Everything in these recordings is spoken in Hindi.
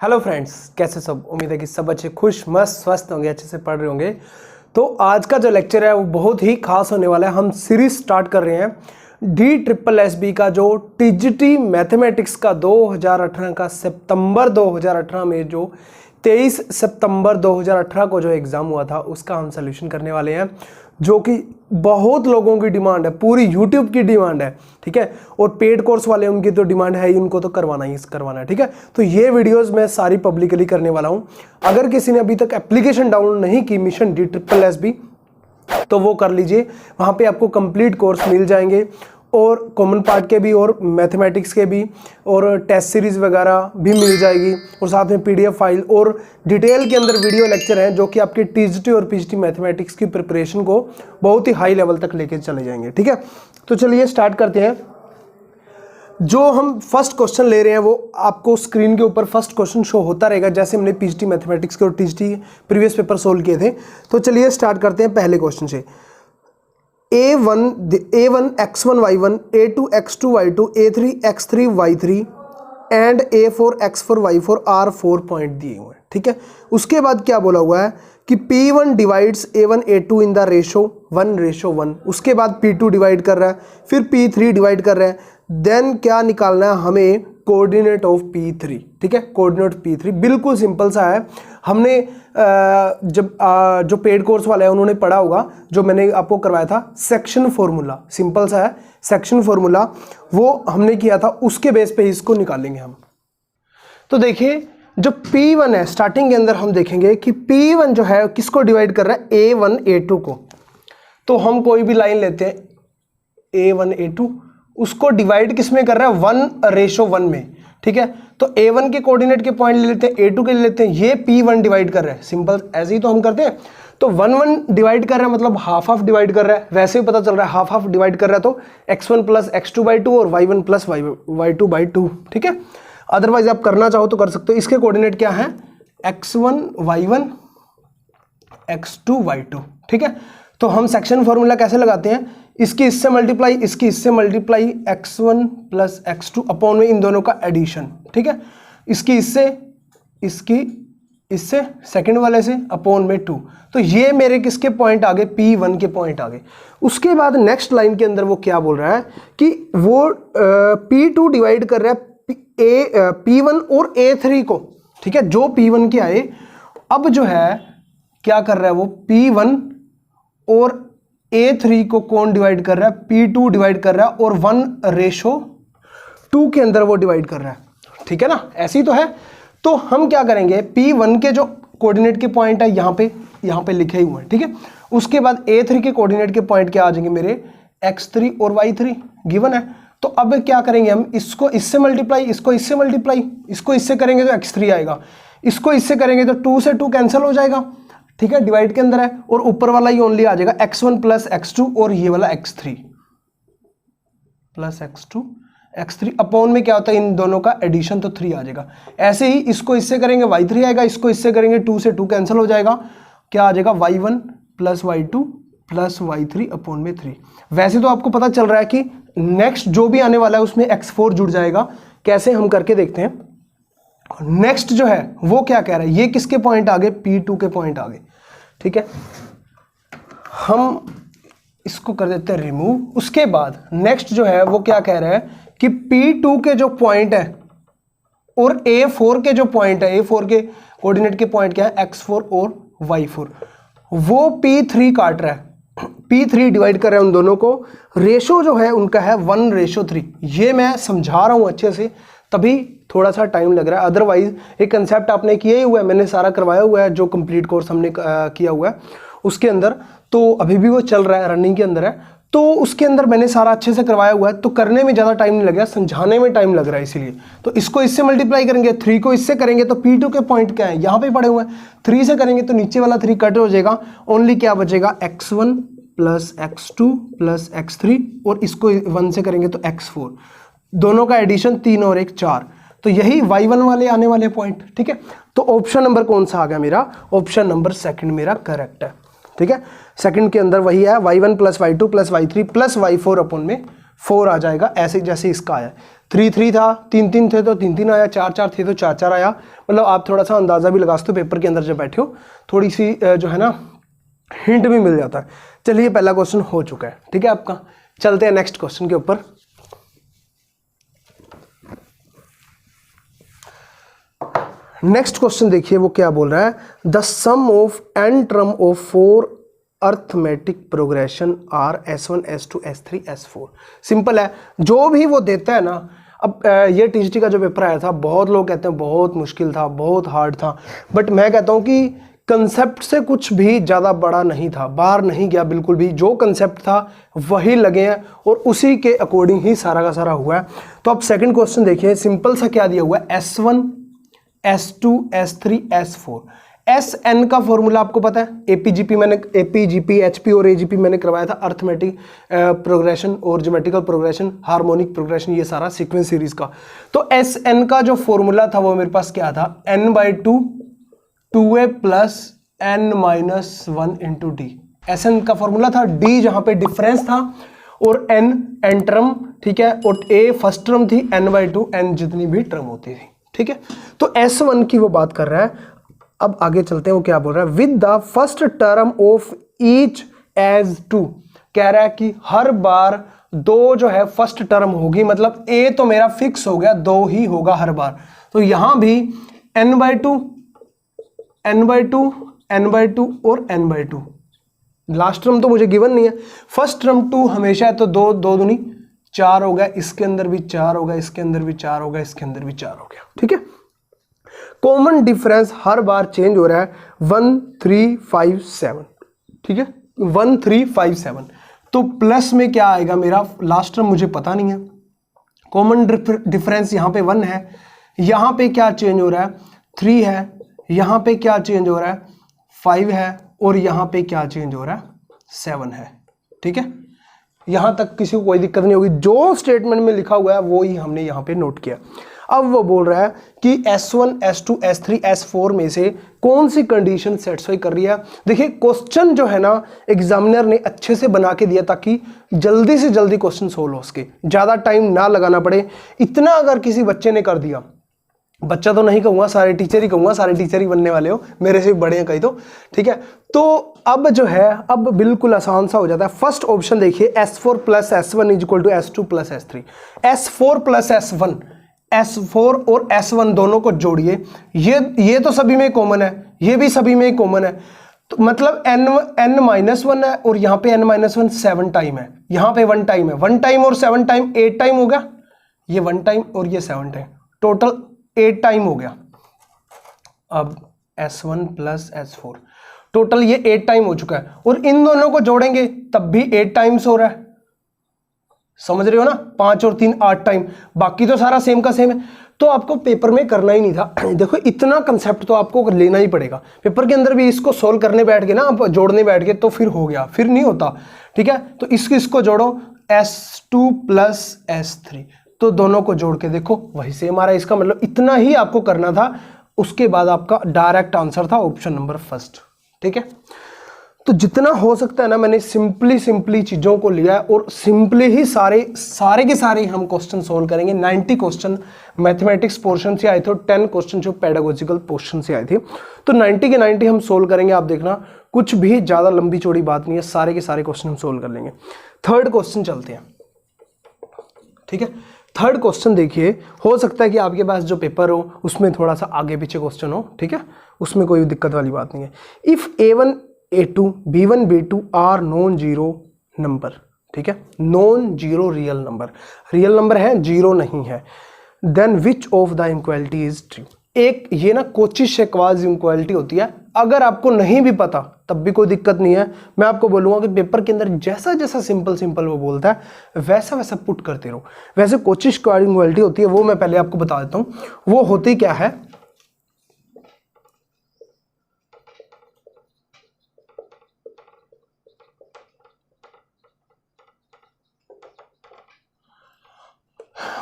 हेलो फ्रेंड्स, कैसे सब। उम्मीद है कि सब अच्छे खुश मस्त स्वस्थ होंगे, अच्छे से पढ़ रहे होंगे। तो आज का जो लेक्चर है वो बहुत ही खास होने वाला है। हम सीरीज स्टार्ट कर रहे हैं DSSB का जो TGT मैथमेटिक्स का 2018 का सितंबर 2018 में जो 23 सितंबर 2018 को जो एग्ज़ाम हुआ था उसका हम सोल्यूशन करने वाले हैं, जो कि बहुत लोगों की डिमांड है, पूरी YouTube की डिमांड है, ठीक है। और पेड कोर्स वाले उनकी तो डिमांड है ही, उनको तो करवाना है, ठीक है। तो ये वीडियोस मैं सारी पब्लिकली करने वाला हूँ। अगर किसी ने अभी तक एप्लीकेशन डाउनलोड नहीं की मिशन DSSB तो वो कर लीजिए, वहाँ पे आपको कंप्लीट कोर्स मिल जाएंगे, और कॉमन पार्ट के भी और मैथमेटिक्स के भी और टेस्ट सीरीज़ वगैरह भी मिल जाएगी, और साथ में PDF फाइल और डिटेल के अंदर वीडियो लेक्चर हैं जो कि आपके TGT और PGT मैथमेटिक्स की प्रिपरेशन को बहुत ही हाई लेवल तक लेके चले जाएंगे, ठीक है। तो चलिए स्टार्ट करते हैं। जो हम फर्स्ट क्वेश्चन ले रहे हैं वो आपको स्क्रीन के ऊपर फर्स्ट क्वेश्चन शो होता रहेगा, जैसे हमने PGT मैथमेटिक्स के और TGT प्रीवियस पेपर सोल्व किए थे। तो चलिए स्टार्ट करते हैं पहले क्वेश्चन से। A1 x1 y1, A2 x2 y2, A3 x3 y3 and A4 x4 y4 are 4 point दिए हुए हैं, ठीक है। उसके बाद क्या बोला हुआ है कि P1 divides A1 A2 in the ratio 1:1। उसके बाद P2 डिवाइड कर रहा है, फिर P3 डिवाइड कर रहा है। देन क्या निकालना है हमें, कोऑर्डिनेट ऑफ P3, ठीक है। कोऑर्डिनेट P3 बिल्कुल सिंपल सा है। हमने जब जो पेड कोर्स वाला है उन्होंने पढ़ा होगा, जो मैंने आपको करवाया था सेक्शन फॉर्मूला, सिंपल सा है सेक्शन फॉर्मूला, वो हमने किया था, उसके बेस पे इसको निकालेंगे हम। तो देखिए जो P1 है, स्टार्टिंग के अंदर हम देखेंगे कि P1 जो है किसको डिवाइड कर रहा है, A1 A2 को। तो हम कोई भी लाइन लेते हैं A1 A2, उसको डिवाइड किस में कर रहा है, 1:1 में, ठीक है। तो A1 के कोऑर्डिनेट के पॉइंट ले लेते हैं, A2 के ले लेते हैं, ये P1 डिवाइड कर रहा है, सिंपल ऐसे ही तो हम करते हैं। तो 1 डिवाइड कर रहा है मतलब हाफ हाफ डिवाइड कर रहा है, वैसे ही पता चल रहा है हाफ हाफ डिवाइड कर रहा है, तो x1 प्लस x2/2 और y1 प्लस y2/2, ठीक है। अदरवाइज आप करना चाहो तो कर सकते हो। इसके कोऑर्डिनेट क्या है, x1 y1 x2 y2, ठीक है। तो हम सेक्शन फॉर्मूला कैसे लगाते हैं, इसकी इससे मल्टीप्लाई, इसकी इससे multiply, x1 plus x2 upon में इन दोनों का एडिशन, ठीक है। इसकी इससे, इसकी इससे, सेकंड वाले से अपॉन में 2। तो ये मेरे किसके पॉइंट आ गए, P1 के पॉइंट आ गए। उसके बाद नेक्स्ट लाइन के अंदर वो क्या बोल रहा है कि वो P2 डिवाइड कर रहा है P1 और A3 को, ठीक है। जो P1 के आए, अब जो है क्या कर रहा है वो P1 और A3 को कौन डिवाइड कर रहा है, P2 डिवाइड कर रहा है, और 1:2 के अंदर वो डिवाइड कर रहा है, ठीक है ना, ऐसे ही तो है। तो हम क्या करेंगे, P1 के जो कोऑर्डिनेट के पॉइंट है यहाँ पे लिखे हुए हैं, ठीक है। उसके बाद A3 के कोऑर्डिनेट के पॉइंट क्या आ जाएंगे मेरे, x3 और y3 गिवन है। तो अब क्या करेंगे हम, इसको इससे मल्टीप्लाई, इसको इससे मल्टीप्लाई, इसको इससे करेंगे तो x3 आएगा, इसको इससे करेंगे तो 2 से 2 कैंसिल हो जाएगा, ठीक है, डिवाइड के अंदर है, और ऊपर वाला ही ओनली आ जाएगा x1 प्लस x2 और ये वाला x3 प्लस x3 अपॉन में क्या होता है, इन दोनों का एडिशन, तो 3 आ जाएगा। ऐसे ही इसको इससे करेंगे y3 आएगा, इसको इससे करेंगे 2 से 2 कैंसिल हो जाएगा, क्या आ जाएगा y1 plus y2 plus y3 upon में 3। वैसे तो आपको पता चल रहा है कि नेक्स्ट जो भी आने वाला है उसमें x4 जुड़ जाएगा। कैसे हम करके देखते हैं। नेक्स्ट जो है वो क्या कह रहा है, ये किसके पॉइंट आ गए, P2 के पॉइंट आ गए, ठीक है। हम इसको कर देते हैं रिमूव। उसके बाद नेक्स्ट जो है वो क्या कह रहा है कि P2 के जो पॉइंट है और A4 के जो पॉइंट है, A4 के कोऑर्डिनेट के पॉइंट क्या है, x4 और y4, वो P3 काट रहा है, P3 डिवाइड कर रहा है उन दोनों को। रेशो जो है उनका है 1:3। ये मैं समझा रहा हूं अच्छे से, तभी थोड़ा सा टाइम लग रहा है। अदरवाइज एक कंसेप्ट आपने किया ही हुआ है, मैंने सारा करवाया हुआ है, जो कंप्लीट कोर्स हमने किया हुआ है उसके अंदर, तो अभी भी वो चल रहा है, रनिंग के अंदर है, तो उसके अंदर मैंने सारा अच्छे से करवाया हुआ है। तो करने में ज़्यादा टाइम नहीं लग रहा, समझाने में टाइम लग रहा है, इसीलिए। तो इसको इससे मल्टीप्लाई करेंगे, 3 को इससे करेंगे तो P2 के पॉइंट क्या है, यहाँ पे पड़े हुए हैं। 3 से करेंगे तो नीचे वाला 3 कट हो जाएगा, ओनली क्या बचेगा, x1 plus x2 plus x3, और इसको 1 से करेंगे तो x4, दोनों का एडिशन 3 और 1 4। तो यही y1 वाले आने वाले पॉइंट, ठीक है। तो ऑप्शन नंबर कौन सा आ गया मेरा, ऑप्शन नंबर सेकंड मेरा करेक्ट है, ठीक है। सेकंड के अंदर वही है, y1 plus y2 plus y3 plus y4 upon में 4 आ जाएगा, ऐसे जैसे इसका आया। 3 3 था, 3 3 थे तो 3 3 आया, 4 4 थे तो 4 4 आया। मतलब आप थोड़ा सा अंदाज़ा भी लगा सकते हो, पेपर के अंदर जब बैठे हो थोड़ी सी जो है ना हिंट भी मिल जाता है। चलिए पहला क्वेश्चन हो चुका है, ठीक है आपका। चलते हैं नेक्स्ट क्वेश्चन के ऊपर। नेक्स्ट क्वेश्चन देखिए वो क्या बोल रहा है, the sum of n term of 4 arithmetic progression are S1 S2 S3 S4। Simple है, जो भी वो देता है ना। अब ये टीजीटी का जो पेपर आया था, बहुत लोग कहते हैं बहुत मुश्किल था, बहुत हार्ड था, बट मैं कहता हूँ कि कंसेप्ट से कुछ भी ज़्यादा बड़ा नहीं था, बाहर नहीं गया बिल्कुल भी। जो कंसेप्ट था वही लगे हैं और उसी के अकॉर्डिंग ही सारा का सारा हुआ है। तो अब सेकंड क्वेश्चन देखिए, सिंपल सा क्या दिया हुआ है, S1 S2 S3 S4। SN का फॉर्मूला आपको पता है, एपीजीपी एचपी और एजीपी मैंने करवाया था, अर्थमेटिक प्रोग्रेशन और ज्योमेट्रिकल प्रोग्रेशन, हार्मोनिक प्रोग्रेशन, ये सारा सीक्वेंस सीरीज का। तो SN का जो फॉर्मूला था वो मेरे पास क्या था, n/2 2a plus n-1 into D. SN का फॉर्मूला था, D जहां पे डिफरेंस था और n टर्म, ठीक है, और A फर्स्ट टर्म थी, n/2 n जितनी भी टर्म होती थी, ठीक है। तो S1 की वो बात कर रहा है। अब आगे चलते हैं, वो क्या बोल रहा है, with the first term of each as 2। कह रहा है कि हर बार 2 जो है फर्स्ट टर्म होगी, मतलब A तो मेरा फिक्स हो गया, 2 ही होगा हर बार। तो यहां भी n/2 n/2 n/2 और n/2। लास्ट टर्म तो मुझे गिवन नहीं है, फर्स्ट टर्म 2 हमेशा है, तो 2 2 दूनी 4 हो गया, इसके अंदर भी 4 होगा, इसके अंदर भी 4 होगा, इसके अंदर भी 4 हो गया, ठीक है। कॉमन डिफरेंस हर बार चेंज हो रहा है 1 3 5 7, ठीक है, 1 3 5 7। तो प्लस में क्या आएगा मेरा, लास्ट टर्म मुझे पता नहीं है। कॉमन डिफरेंस यहाँ पे 1 है, यहाँ पे क्या चेंज हो रहा है 3 है, यहाँ पे क्या चेंज हो रहा है 5 है, और यहाँ पे क्या चेंज हो रहा है 7 है, ठीक है। यहाँ तक किसी को कोई दिक्कत नहीं होगी, जो स्टेटमेंट में लिखा हुआ है वो ही हमने यहाँ पे नोट किया। अब वो बोल रहा है कि S1 S2 S3 S4 में से कौन सी कंडीशन सेटिस्फाई कर रही है। देखिए क्वेश्चन जो है ना एग्जामिनर ने अच्छे से बना के दिया ताकि जल्दी से जल्दी क्वेश्चन सोल्व हो सके, ज़्यादा टाइम ना लगाना पड़े। इतना अगर किसी बच्चे ने कर दिया, बच्चा तो नहीं कहूँगा, सारे टीचर ही कहूँगा, सारे टीचर ही बनने वाले हो, मेरे से बड़े हैं कहीं तो, ठीक है। तो अब जो है अब बिल्कुल आसान सा हो जाता है। फर्स्ट ऑप्शन देखिए, S4 plus S1 is equal to S2 plus S3। S4 plus S1, S4 और S1 दोनों को जोड़िए, ये तो सभी में कॉमन है, ये भी सभी में कॉमन है, तो मतलब n-1 है, और यहाँ पे n-1 7 टाइम है, यहाँ पे 1 टाइम है, 1 टाइम और 7 टाइम 8 टाइम हो गया, ये 1 टाइम और ये 7 टाइम, टोटल 8 टाइम हो गया। अब S1 प्लस S4 टोटल ये 8 टाइम हो चुका है, और इन दोनों को जोड़ेंगे तब भी 8 टाइम्स हो रहा है, समझ रहे हो ना, 5 और 3 8 टाइम, बाकी तो सारा सेम का सेम है। तो आपको पेपर में करना ही नहीं था। देखो इतना कंसेप्ट तो आपको लेना ही पड़ेगा, पेपर के अंदर भी इसको सोल्व करने बैठ गए ना आप, जोड़ने बैठ गए तो फिर हो गया, फिर नहीं होता, ठीक है। तो इसको जोड़ो, S2 प्लस S3, तो दोनों को जोड़ के देखो वही सेम आ रहा है। इसका मतलब इतना ही आपको करना था, उसके बाद आपका डायरेक्ट आंसर था ऑप्शन नंबर फर्स्ट, ठीक है। तो जितना हो सकता है ना मैंने सिंपली चीज़ों को लिया है, और सिंपली ही सारे के सारे हम क्वेश्चन सोल्व करेंगे। 90 क्वेश्चन मैथमेटिक्स पोर्शन से आए थे और 10 क्वेश्चन जो पेडागोजिकल पोर्शन से आए थे, तो 90 के 90 हम सोल्व करेंगे। आप देखना कुछ भी ज़्यादा लंबी चौड़ी बात नहीं है, सारे के सारे क्वेश्चन हम सोल्व कर लेंगे। थर्ड क्वेश्चन चलते हैं, ठीक है। थर्ड क्वेश्चन देखिए, हो सकता है कि आपके पास जो पेपर हो उसमें थोड़ा सा आगे पीछे क्वेश्चन हो, ठीक है, उसमें कोई दिक्कत वाली बात नहीं है। If A1 A2 B1 B2 are non zero number, ठीक है, नॉन जीरो रियल नंबर है, जीरो नहीं है, then which of the inequality is true. एक ये ना कोची-शेक्वार्ड इनक्वालिटी होती है, अगर आपको नहीं भी पता तब भी कोई दिक्कत नहीं है। मैं आपको बोलूँगा कि पेपर के अंदर जैसा जैसा सिंपल वो बोलता है वैसा वैसा पुट करते रहो। वैसे कोची-शेक्वार्ड इनक्वालिटी होती है, वो मैं पहले आपको बता देता हूँ, वो होती क्या है।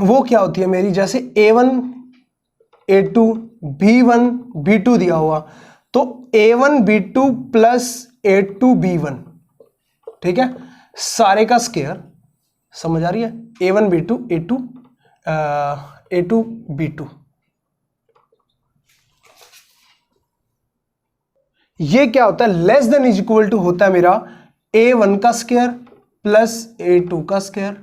वो क्या होती है मेरी, जैसे A1 A2 B1 B2 दिया हुआ, तो A1 B2 plus A2 B1, ठीक है, सारे का स्क्वायर, समझ आ रही है? A1 B2 A2 B2, ये क्या होता है? Less than is equal to होता है मेरा A1 का स्क्वायर प्लस A2 का स्क्वायर,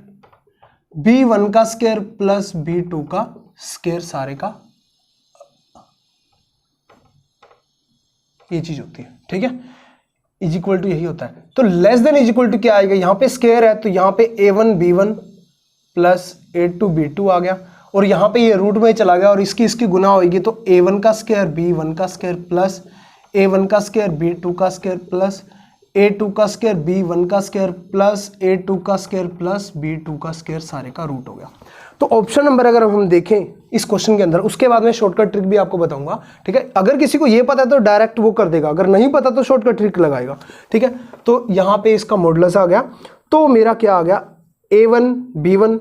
B1 का स्क्वायर प्लस B2 का स्क्वायर, सारे का ये चीज होती है, ठीक है? इज इक्वल टू यही होता है। तो less than is equal to क्या आएगा? यहां पे स्क्वायर है तो यहां पे A1 B1 plus A2 B2 आ गया, और यहां पे ये रूट में चला गया और इसकी गुना होगी, तो A1 का स्क्वायर B1 का स्क्वायर प्लस A1 का स्क्वायर B2 का स्क्वायर प्लस A2 का स्क्वायर B1 का स्क्वायर प्लस A2 का स्क्वायर प्लस B2 का स्क्वायर, सारे का रूट हो गया। तो ऑप्शन नंबर अगर हम देखें इस क्वेश्चन के अंदर, उसके बाद में शॉर्टकट ट्रिक भी आपको बताऊंगा, ठीक है? अगर किसी को ये पता है तो डायरेक्ट वो कर देगा, अगर नहीं पता तो शॉर्टकट ट्रिक लगाएगा, ठीक है? तो यहाँ पे इसका मॉडुलस आ गया, तो मेरा क्या आ गया? A1 B1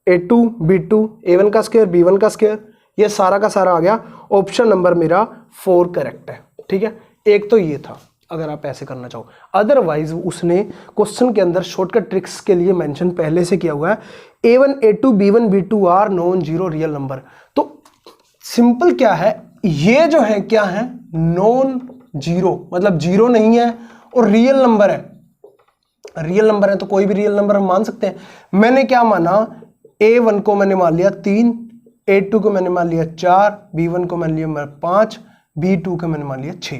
A2 B2, A1 का स्क्वायर B1 का स्क्वायर, ये सारा का सारा आ गया। ऑप्शन नंबर मेरा 4 करेक्ट है, ठीक है? एक तो ये था, अगर आप ऐसे करना चाहो। अदरवाइज उसने क्वेश्चन के अंदर शॉर्टकट ट्रिक्स के लिए मेंशन पहले से किया हुआ है, A1 A2 B1 B2 are non zero real number. तो सिंपल क्या है, ये जो है क्या है? नॉन जीरो, मतलब जीरो नहीं है और रियल नंबर है। रियल नंबर है तो कोई भी रियल नंबर हम मान सकते हैं। मैंने क्या माना? A1 को मैंने मान लिया 3, A2 को मैंने मान लिया 4, B1 को मान लिया 5, B2 को मैंने मान लिया 6।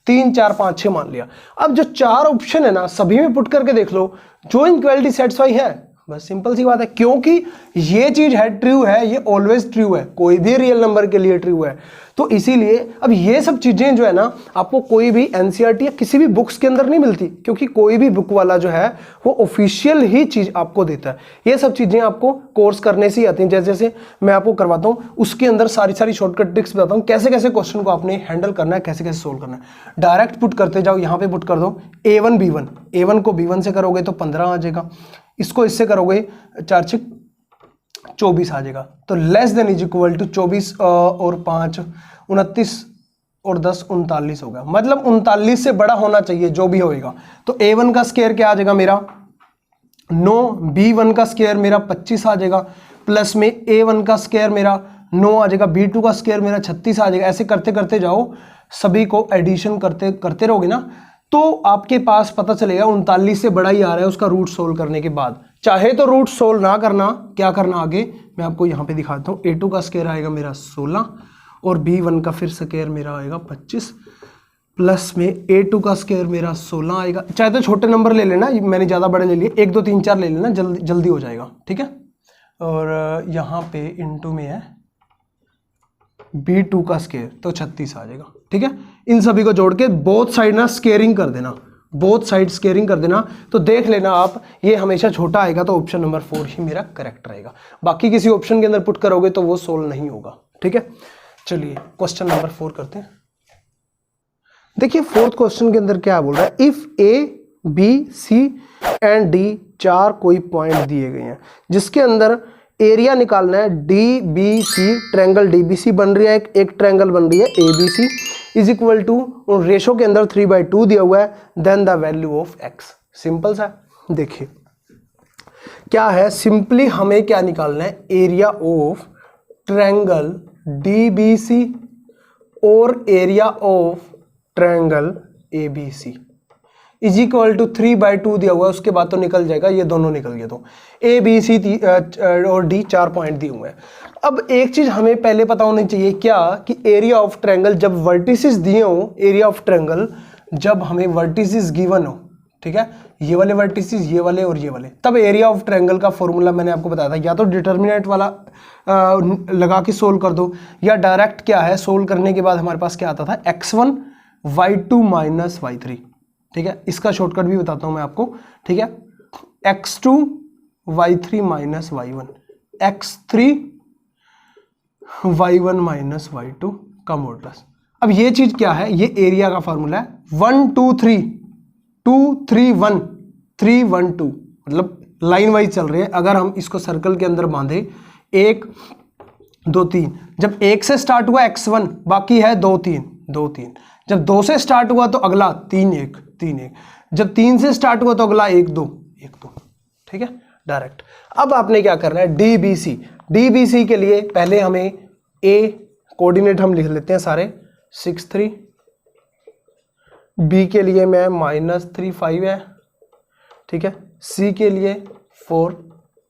3 4 5 6 मान लिया। अब जो 4 ऑप्शन है ना, सभी में पुट करके देख लो, जो इनक्वालिटी सेटिस्फाई है, बस सिंपल सी बात है, क्योंकि ये चीज है ट्रू है, ये ऑलवेज ट्रू है, कोई भी रियल नंबर के लिए ट्रू है। तो इसीलिए अब ये सब चीजें जो है ना, आपको कोई भी एनसीईआरटी या किसी भी बुक्स के अंदर नहीं मिलती, क्योंकि कोई भी बुक वाला जो है वो ऑफिशियल ही चीज आपको देता है। ये सब चीजें आपको कोर्स करने से ही आती हैं, जैसे जैसे मैं आपको करवाता हूँ उसके अंदर सारी सारी शॉर्टकट ट्रिक्स बताता हूँ, कैसे कैसे क्वेश्चन को आपने हैंडल करना है, कैसे कैसे सोल्व करना है। डायरेक्ट पुट करते जाओ, यहाँ पे पुट कर दो A1 B1, A1 को B1 से करोगे तो 15 आ जाएगा, इसको इससे करोगे 4 6 24 आ जाएगा। तो less than is equal to 24 और 5 29 और 10 39 होगा, मतलब 39 से बड़ा होना चाहिए जो भी होएगा। तो A1 का स्क्वायर क्या आ जाएगा मेरा? 9, B1 का स्क्वायर मेरा 25 आ जाएगा, प्लस में A1 का स्क्वायर मेरा 9 आ जाएगा, B2 का स्क्वायर मेरा 36 आ जाएगा। ऐसे करते करते जाओ, सभी को एडिशन करते करते रहोगे ना, तो आपके पास पता चलेगा 39 से बड़ा ही आ रहा है उसका रूट सोल्व करने के बाद। चाहे तो रूट सोल्व ना करना, क्या करना आगे मैं आपको यहाँ पे दिखाता हूँ। A2 का स्क्वायर आएगा मेरा 16 और B1 का फिर स्क्वायर मेरा आएगा 25, प्लस में A2 का स्क्वायर मेरा 16 आएगा। चाहे तो छोटे नंबर ले लेना, मैंने ज़्यादा बड़े ले लिए, 1 2 3 4 ले लेना, जल्दी जल्दी हो जाएगा, ठीक है? और यहाँ पे इनटू में है B2 का स्क्वायर तो 36 आ जाएगा, ठीक है? इन सभी को जोड़ के बोथ साइड ना स्केयरिंग कर देना, बोथ साइड स्केयरिंग कर देना, तो देख लेना आप, ये हमेशा छोटा आएगा, तो ऑप्शन नंबर 4 ही मेरा करेक्ट रहेगा। बाकी किसी ऑप्शन के अंदर पुट करोगे तो वो सोल्व नहीं होगा, ठीक है? चलिए क्वेश्चन नंबर 4 करते हैं। देखिए फोर्थ क्वेश्चन के अंदर क्या बोल रहा है, if A B C and D 4 कोई पॉइंट दिए गए हैं जिसके अंदर एरिया निकालना है D B C, triangle D B C बन रही है, एक ट्रायंगल बन रही है A B C, is equal to ratio के अंदर 3/2 दिया हुआ है, then the value of X. Simple सा, देखिए क्या है, सिंपली हमें क्या निकालना है, area of triangle D B C और area of triangle A B C is equal to 3/2 दिया हुआ है, उसके बाद तो निकल जाएगा, ये दोनों निकल गए। तो ए बी सी और डी 4 पॉइंट दिए हुए हैं। अब एक चीज हमें पहले पता होनी चाहिए, क्या कि एरिया ऑफ ट्रायंगल जब वर्टिसेस दिए हो, एरिया ऑफ ट्रायंगल जब हमें वर्टिसेस गिवन हो, ठीक है, ये वाले वर्टिसेस, ये वाले और ये वाले, तब एरिया ऑफ ट्रायंगल का फॉर्मूला मैंने आपको बताया था, या तो डिटर्मिनेंट वाला लगा के सोल्व कर दो, या डायरेक्ट क्या है, सोल्व करने के बाद हमारे पास क्या आता था, x1 y2 माइनस y3, ठीक है? इसका शॉर्टकट भी बताता हूं मैं आपको, ठीक है? x2 y3 minus y1, x3 y1 minus y2 का मॉडुलस। अब ये चीज क्या है, ये एरिया का फॉर्मूला है, 1 2 3 2 3 1 3 1 2, मतलब लाइन वाइज चल रहे हैं। अगर हम इसको सर्कल के अंदर बांधे 1 2 3, जब 1 से स्टार्ट हुआ x1, बाकी है 2 3 2 3, जब 2 से स्टार्ट हुआ तो अगला 3 1 3 1, जब 3 से स्टार्ट हुआ तो अगला 1 2 1 2, ठीक है? डायरेक्ट। अब आपने क्या करना है, DBC, DBC के लिए पहले हमें A कोऑर्डिनेट हम लिख लेते हैं सारे 6 3, B के लिए मैं -3 5 है, ठीक है, C के लिए 4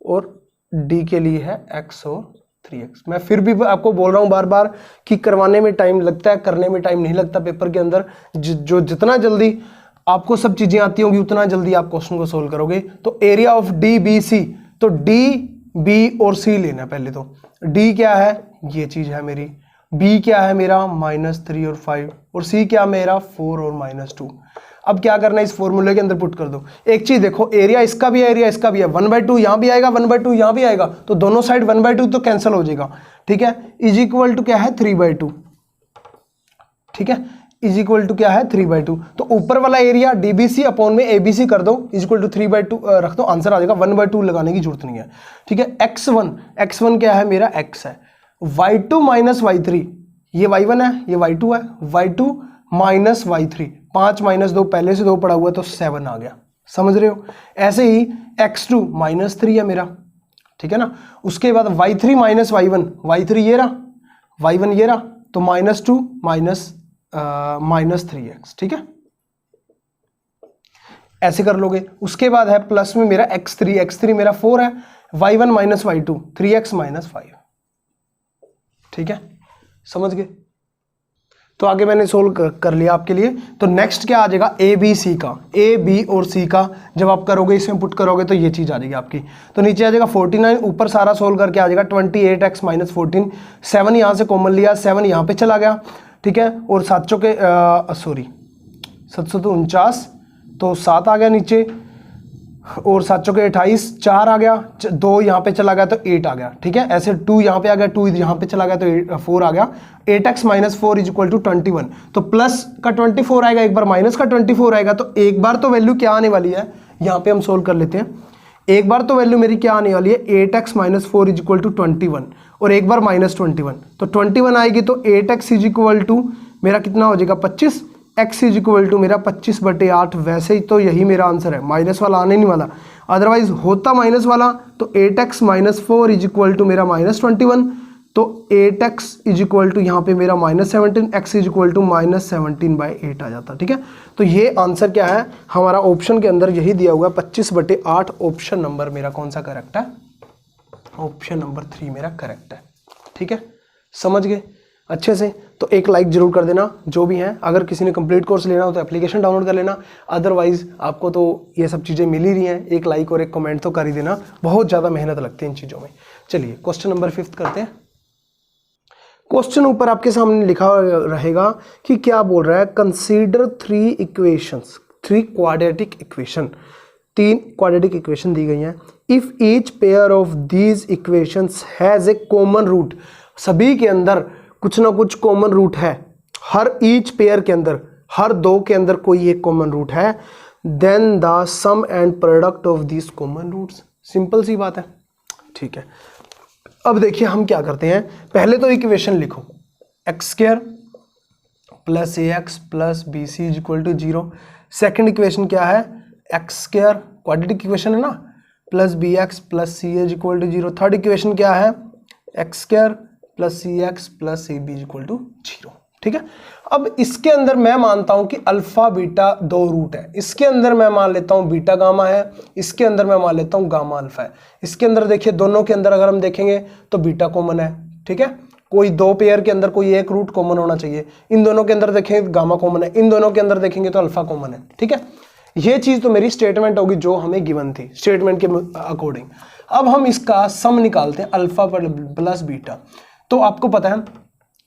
और D के लिए है x और 3x। मैं फिर भी आपको बोल रहा हूं बार बार कि करवाने में टाइम लगता है, करने में टाइम नहीं लगता। पेपर के अंदर जो जितना जल्दी आपको सब चीजें आती होंगी उतना जल्दी आप क्वेश्चन को सोल्व करोगे। तो एरिया ऑफ DBC, तो D, B और C लेना। पहले तो D क्या है, ये चीज है मेरी, B क्या है मेरा -3 और 5, और C क्या मेरा 4 और -2। अब क्या करना है, इस फॉर्मूले के अंदर पुट कर दो। एक चीज देखो, एरिया इसका भी है, एरिया इसका भी है, 1/2 यहां भी आएगा, 1/2 यहां भी आएगा, तो दोनों साइड 1/2 तो कैंसिल हो जाएगा, ठीक है। इज इक्वल टू क्या है 3/2, ठीक है, इज इक्वल टू क्या है 3/2। तो ऊपर वाला एरिया DBC अपॉन में ABC कर दो, इज इक्वल टू 3/2 रख दो, आंसर आ जाएगा। 1/2 लगाने की जरूरत नहीं है, ठीक है। x1 क्या है मेरा, x है। y2 - y3, ये y1 है, ये y2 है, y2 - y3, 5 - 2 पहले से 2 पड़ा हुआ है तो 7 आ गया, समझ रहे हो। ऐसे ही x2 -3 है मेरा, ठीक है ना। उसके बाद y3 - y1, y3 ये रहा, y1 ये रहा, तो -2 -3x, ठीक है, ऐसे कर लोगे। उसके बाद है प्लस में मेरा x3 मेरा 4 है, y1 - y2, 3x - 5, ठीक है, समझ गए। तो आगे मैंने सोल्व कर लिया आपके लिए। तो नेक्स्ट क्या आ जाएगा, ABC का, A B और C का जब आप करोगे, इसमें पुट करोगे तो ये चीज आ जाएगी आपकी। तो नीचे आ जाएगा 49, ऊपर सारा सोल्व करके आ जाएगा 28x - 14, 7 यहां से कॉमन लिया, 7 यहां पे चला गया, ठीक है, और 749, तो 7 आ गया नीचे, और 7 चौके 28, 4 आ गया, 2 यहाँ पे चला गया तो 8 आ गया, ठीक है। ऐसे 2 यहाँ पे आ गया, 2 यहाँ पे चला गया तो 4 आ गया। 8x - 4 = 21, तो प्लस का 24 आएगा, एक बार माइनस का 24 आएगा। तो एक बार तो वैल्यू क्या आने वाली है, यहाँ पे हम सोल्व कर लेते हैं। एक बार तो वैल्यू मेरी क्या आने वाली है, 8x - 4 = 21, और एक बार -21, तो 21 आएगी, तो 8x = मेरा कितना हो जाएगा 25, x = मेरा 25/8। वैसे ही तो यही मेरा आंसर है, माइनस वाला आने नहीं वाला, अदरवाइज होता माइनस वाला। तो 8x - 4 = मेरा -21, तो 8x = यहाँ पे मेरा -17, x = -17/8 आ जाता, ठीक है। तो ये आंसर क्या है हमारा, ऑप्शन के अंदर यही दिया हुआ है 25/8। ऑप्शन नंबर मेरा कौन सा करेक्ट है, ऑप्शन नंबर 3 मेरा करेक्ट है, ठीक है, समझ गए अच्छे से। तो एक लाइक जरूर कर देना जो भी हैं। अगर किसी ने कंप्लीट कोर्स लेना हो तो एप्लीकेशन डाउनलोड कर लेना, अदरवाइज आपको तो ये सब चीज़ें मिल ही रही हैं। एक लाइक और एक कमेंट तो कर ही देना, बहुत ज़्यादा मेहनत लगती है इन चीज़ों में। चलिए क्वेश्चन नंबर 5 करते हैं। क्वेश्चन ऊपर आपके सामने लिखा रहेगा कि क्या बोल रहा है, consider 3 equations, 3 quadratic equation, 3 quadratic equation दी गई हैं। If each pair of these equations has a common root, सभी के अंदर कुछ ना कुछ कॉमन रूट है, हर ईच पेयर के अंदर, हर 2 के अंदर कोई एक कॉमन रूट है, then the sum and product of these common roots. Simple सी बात है, ठीक है। अब देखिए हम क्या करते हैं, पहले तो इक्वेशन लिखो, x² + ax + bc = 0। Second equation क्या है, x² क्वाड्रेटिक इक्वेशन है ना, + bx + ca = 0। थर्ड इक्वेशन क्या है, x² + cx + ab = 0, ठीक है। अब इसके अंदर मैं मानता हूं कि अल्फा बीटा 2 रूट है, इसके अंदर मैं मान लेता हूं बीटा गामा है, इसके अंदर मैं मान लेता हूं गामा अल्फा है। इसके अंदर देखिए दोनों के अंदर अगर हम देखेंगे तो बीटा कॉमन है, ठीक है, कोई 2 पेयर के अंदर कोई एक रूट कॉमन होना चाहिए। इन दोनों के अंदर देखेंगे गामा कॉमन है, इन दोनों के अंदर देखेंगे तो अल्फा कॉमन है, ठीक है। ये चीज तो मेरी स्टेटमेंट होगी जो हमें गिवन थी, स्टेटमेंट के अकॉर्डिंग। अब हम इसका सम निकालते हैं, अल्फा + बीटा। तो आपको पता है